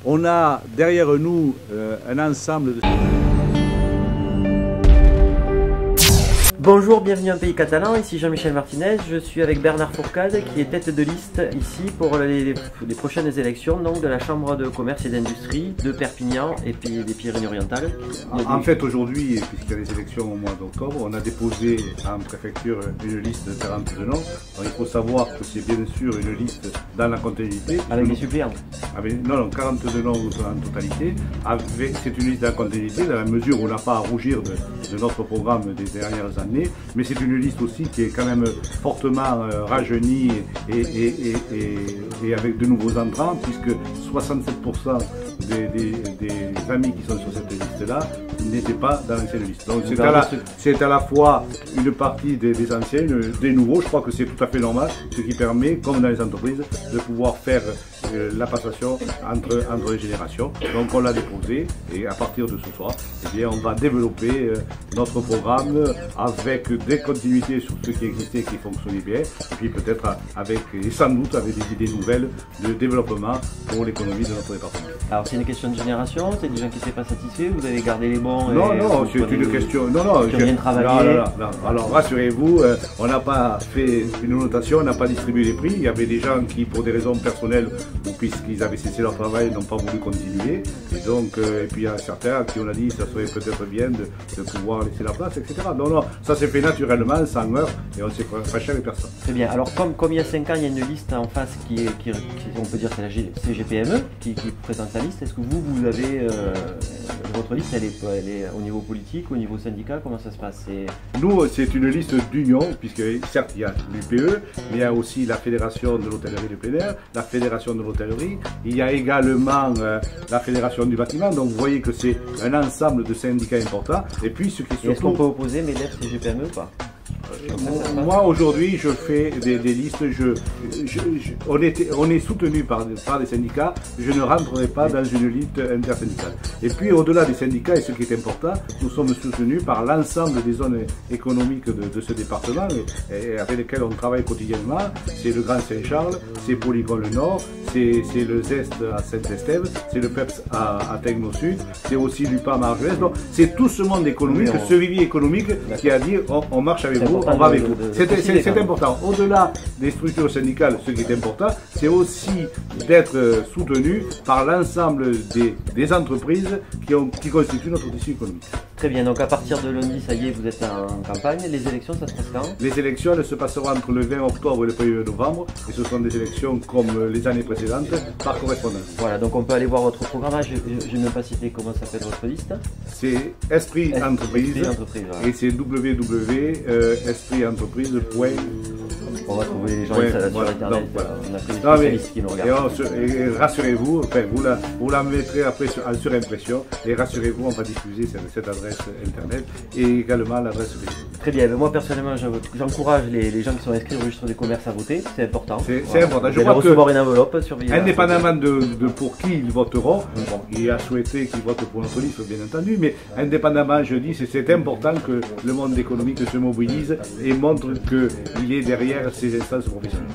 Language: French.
On a derrière nous un ensemble de... Bonjour, bienvenue en Pays Catalan, ici Jean-Michel Martinez, je suis avec Bernard Fourcade qui est tête de liste ici pour les prochaines élections donc, de la Chambre de commerce et d'industrie de Perpignan et puis des Pyrénées-Orientales. En fait aujourd'hui, puisqu'il y a les élections au mois d'octobre, on a déposé en préfecture une liste de 42 noms. Alors, il faut savoir que c'est bien sûr une liste dans la continuité. Avec les suppléants Non, 42 noms en totalité. C'est une liste dans la continuité dans la mesure où on n'a pas à rougir de notre programme des dernières années. Mais c'est une liste aussi qui est quand même fortement rajeunie et avec de nouveaux entrants, puisque 67% des amis qui sont sur cette liste-là n'étaient pas dans l'ancienne liste. Donc c'est à la fois une partie des anciens, des nouveaux. Je crois que c'est tout à fait normal, ce qui permet, comme dans les entreprises, de pouvoir faire la passation entre les générations. Donc on l'a déposé et à partir de ce soir, eh bien, on va développer notre programme avec des continuités sur ce qui existait et qui fonctionnait bien, et puis peut-être avec, et sans doute avec des idées nouvelles de développement pour l'économie de notre département. Alors c'est une question de génération, c'est des gens qui n'étaient pas satisfaits, vous avez gardé les bons? Non, c'est une question... Non, qui ont bien travaillé. Non. Alors rassurez-vous, on n'a pas fait une notation, on n'a pas distribué les prix. Il y avait des gens qui, pour des raisons personnelles, ou puisqu'ils avaient cessé leur travail, n'ont pas voulu continuer. Et donc, et puis il y a certains à qui on a dit que ça serait peut-être bien de pouvoir laisser la place, etc. Non, ça s'est fait naturellement, sans heurts, et on ne s'est fâché avec personne. Très bien. Alors comme il y a 5 ans, il y a une liste en face qui on peut dire c'est la CGPME qui présente sa liste. Est-ce que vous avez votre liste, elle est au niveau politique, au niveau syndical, comment ça se passe? Nous, c'est une liste d'union, puisque certes il y a l'UPE, mais il y a aussi la Fédération de l'hôtellerie de plein air, la Fédération de l'hôtellerie, il y a également la Fédération du bâtiment, donc vous voyez que c'est un ensemble de syndicats importants. Et puis ce qui est surtout... Est-ce qu'on peut opposer MEDEF CGPME ou pas? Moi aujourd'hui je fais des listes, on est soutenu par des syndicats, je ne rentrerai pas dans une liste intersyndicale. Et puis au-delà des syndicats, et ce qui est important, nous sommes soutenus par l'ensemble des zones économiques de ce département et avec lesquelles on travaille quotidiennement. C'est le Grand Saint-Charles, c'est Polygon le Nord, c'est le Zest à Saint-Estève, c'est le PEPS à Tegno Sud, c'est aussi l'UPAM à Argelès. Donc c'est tout ce monde économique, ce vivier économique qui a dit on marche avec vous. On va avec vous. C'est important. Au-delà des structures syndicales, ce qui est important, c'est aussi d'être soutenu par l'ensemble des entreprises qui constituent notre tissu économique. Très bien, donc à partir de lundi, ça y est, vous êtes en campagne. Les élections, ça se passe quand? Les élections, elles se passeront entre le 20 octobre et le 1er novembre. Et ce sont des élections comme les années précédentes, par correspondance. Voilà, donc on peut aller voir votre programme. Je n'ai même pas cité comment s'appelle votre liste. C'est Esprit Entreprise. Voilà. Et c'est www.espritentreprise.com. On va trouver les gens sur Internet. Voilà. On a fait des spécialistes qui nous regardent. Et rassurez-vous, vous la mettrez après en surimpression. Et rassurez-vous, on va diffuser cette adresse Internet et également l'adresse Facebook. Très bien. Mais moi personnellement, j'encourage les gens qui sont inscrits au registre des commerces à voter. C'est important. C'est important. Je crois recevoir une enveloppe surveillée. Indépendamment de pour qui ils voteront, bon, il a souhaité qu'ils votent pour notre liste, bien entendu, mais indépendamment, je dis, c'est important que le monde économique se mobilise et montre qu'il est derrière ces instances professionnelles.